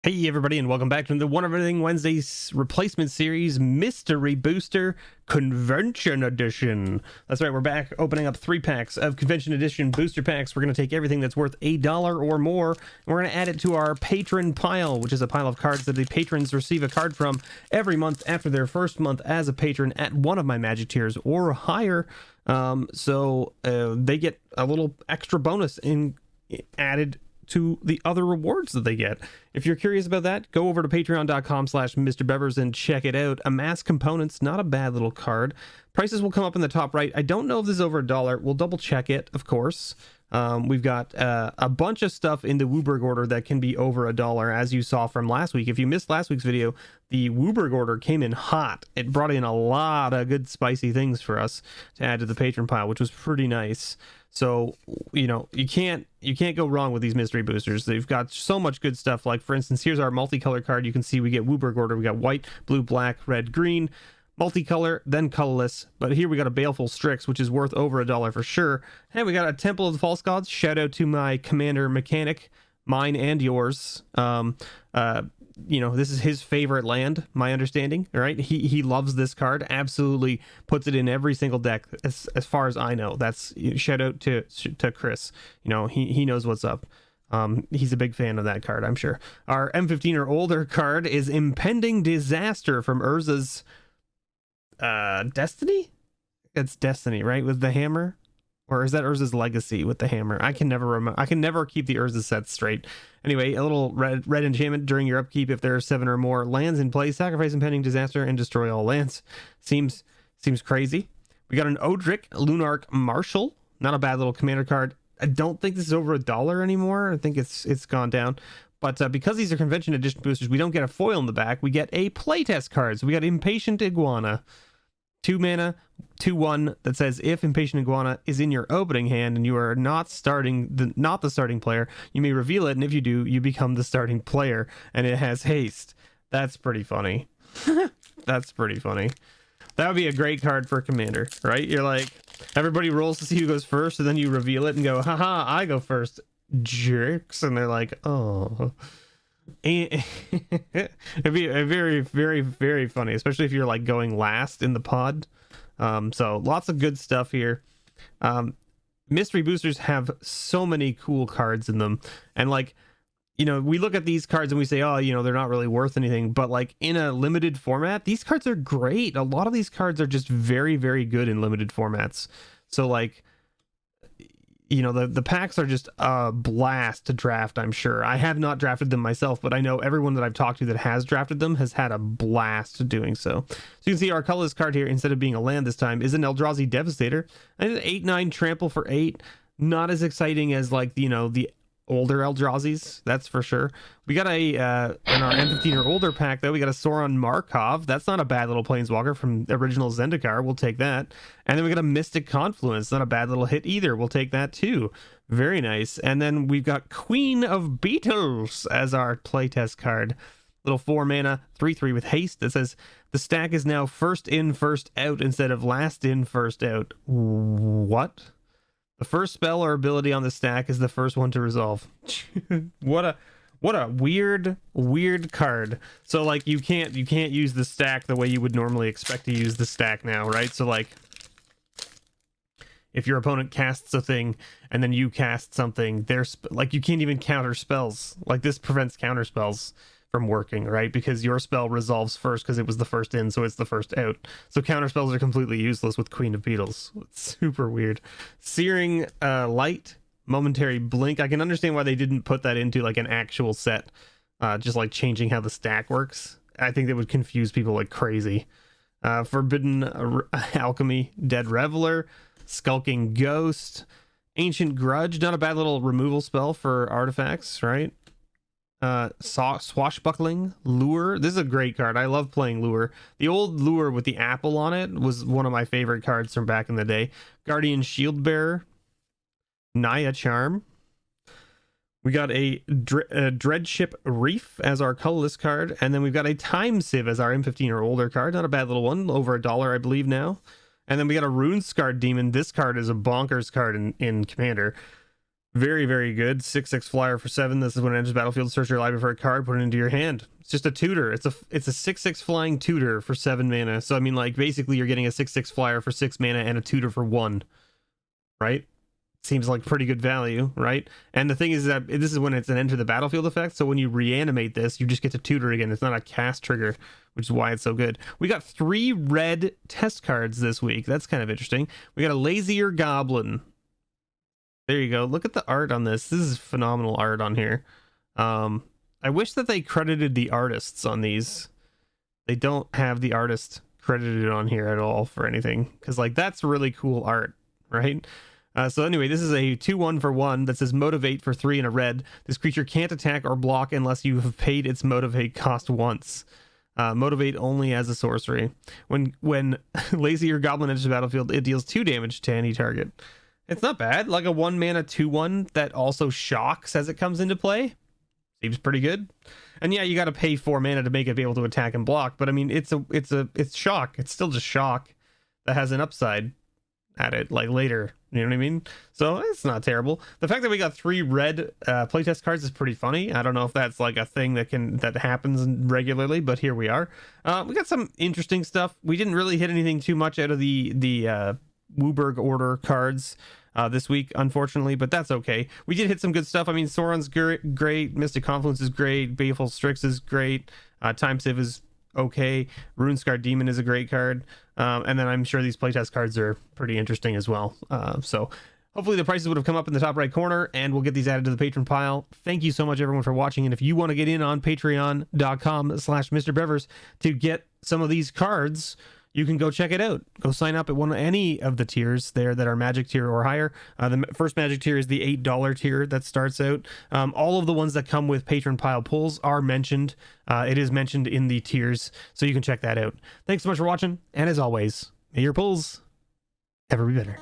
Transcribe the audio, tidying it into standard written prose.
Hey everybody, and welcome back to the One of Everything Wednesday's replacement series, Mystery Booster Convention Edition. That's right, we're back opening up 3 packs of Convention Edition booster packs. We're going to take everything that's worth $1 or more, and we're going to add it to our Patron pile, which is a pile of cards that the patrons receive a card from every month after their first month as a patron at one of my Magic tiers or higher. So they get a little extra bonus added to the other rewards that they get. If you're curious about that, go over to patreon.com/MrBevers and check it out. Amass Components, not a bad little card. Prices will come up in the top right. I don't know if this is over $1. We'll double check it, of course. We've got a bunch of stuff in the Wooburg order that can be over $1, as you saw from last week. If you missed last week's video, the Wooburg order came in hot. It brought in a lot of good spicy things for us to add to the patron pile, which was pretty nice. So, you know, you can't go wrong with these mystery boosters. They've got so much good stuff. Like, for instance, here's our multicolor card. You can see we get Wooburg order. We got white, blue, black, red, green, multicolor, then colorless. But here we got a Baleful Strix, which is worth over $1 for sure. And we got a Temple of the False Gods. Shout out to my Commander Mechanic, mine and yours. You know, this is his favorite land, my understanding. All right, he loves this card, absolutely puts it in every single deck as far as I know. That's shout out to Chris. You know, he knows what's up. He's a big fan of that card, I'm sure. Our M15 or older card is Impending Disaster from Urza's Destiny. It's Destiny, right, with the hammer. Or is that Urza's Legacy with the hammer? I can never remember. I can never keep the Urza sets straight. Anyway, a little red enchantment during your upkeep. If there are 7 or more lands in play, sacrifice Impending Disaster and destroy all lands. Seems crazy. We got an Odric Lunarch Marshal. Not a bad little commander card. I don't think this is over $1 anymore. I think it's gone down. But because these are Convention Edition boosters, we don't get a foil in the back. We get a playtest card. So we got Impatient Iguana. 2 mana, 2/1 that says if Impatient Iguana is in your opening hand and you are not the starting player, you may reveal it, and if you do, you become the starting player, and it has haste. That's pretty funny. That's pretty funny. That would be a great card for Commander, right? You're like, everybody rolls to see who goes first, and then you reveal it and go, haha, I go first, jerks, and they're like, oh. It'd be a very, very, very funny, especially if you're like going last in the pod. So lots of good stuff here. Mystery boosters have so many cool cards in them, and like, you know, we look at these cards and we say, oh, you know, they're not really worth anything, but like in a limited format, these cards are great. A lot of these cards are just very, very good in limited formats. So like, you know, the packs are just a blast to draft, I'm sure. I have not drafted them myself, but I know everyone that I've talked to that has drafted them has had a blast doing so. So you can see our colorless card here, instead of being a land this time, is an Eldrazi Devastator. And an 8/9 trample for 8. Not as exciting as, like, you know, the older Eldrazi's, that's for sure. We got a in our M15 or older pack, though, we got a Sauron Markov. That's not a bad little planeswalker from the original Zendikar. We'll take that. And then we got a Mystic Confluence. Not a bad little hit either. We'll take that too. Very nice. And then we've got Queen of Beetles as our playtest card. Little 4 mana 3/3 with haste that says the stack is now first in, first out instead of last in, first out. What? The first spell or ability on the stack is the first one to resolve. What a weird card. So like you can't use the stack the way you would normally expect to use the stack now, right? So like if your opponent casts a thing and then you cast something, there's like you can't even counter spells. Like this prevents counter spells from working, right? Because your spell resolves first because it was the first in, so it's the first out. So counter spells are completely useless with Queen of Beetles. It's super weird. Searing Light, Momentary Blink. I can understand why they didn't put that into like an actual set, just like changing how the stack works. I think that would confuse people like crazy. Forbidden Alchemy, Dead Reveler, Skulking Ghost, Ancient Grudge. Not a bad little removal spell for artifacts, right? Swashbuckling Lure. This is a great card. I love playing Lure. The old Lure with the apple on it was one of my favorite cards from back in the day. Guardian Shieldbearer, Naya Charm. We got a Dreadship Reef as our colorless card, and then we've got a Time Sieve as our M15 or older card. Not a bad little one, over $1 I believe now. And then we got a Rune Scarred Demon. This card is a bonkers card in Commander. Very, very good. 6/6 flyer for 7. This is when it enters battlefield. Search your library for a card, put it into your hand. It's just a tutor. It's a 6/6 flying tutor for 7 mana. So I mean, like, basically you're getting a 6/6 flyer for 6 mana and a tutor for 1, right? Seems like pretty good value, right? And the thing is that this is when it's an enter the battlefield effect. So when you reanimate this, you just get to tutor again. It's not a cast trigger, which is why it's so good. We got 3 red test cards this week. That's kind of interesting. We got a Lazier Goblin. There you go. Look at the art on this. This is phenomenal art on here. I wish that they credited the artists on these. They don't have the artist credited on here at all for anything, because like that's really cool art, right? So anyway, this is a 2/1 for 1 that says motivate for 3 and a red. This creature can't attack or block unless you have paid its motivate cost once. Motivate only as a sorcery. When Lazier Goblin enters the battlefield, it deals 2 damage to any target. It's not bad. Like a 1 mana 2/1 that also shocks as it comes into play. Seems pretty good. And yeah, you got to pay 4 mana to make it be able to attack and block. But I mean, it's shock. It's still just shock that has an upside at it, like later. You know what I mean? So it's not terrible. The fact that we got 3 red playtest cards is pretty funny. I don't know if that's like a thing that happens regularly, but here we are. We got some interesting stuff. We didn't really hit anything too much out of the Wooburg Order cards this week, unfortunately, but that's okay. We did hit some good stuff. I mean, Sauron's great, Mystic Confluence is great, Baleful Strix is great, Time Sieve is okay, Runescar Demon is a great card, and then I'm sure these playtest cards are pretty interesting as well. So hopefully the prices would have come up in the top right corner, and we'll get these added to the patron pile. Thank you so much everyone for watching, and if you want to get in on patreon.com/MrBevers to get some of these cards, you can go check it out. Go sign up at any of the tiers there that are magic tier or higher. The first magic tier is the $8 tier that starts out. All of the ones that come with patron pile pulls are mentioned. It is mentioned in the tiers, so you can check that out. Thanks so much for watching, and as always, may your pulls ever be better.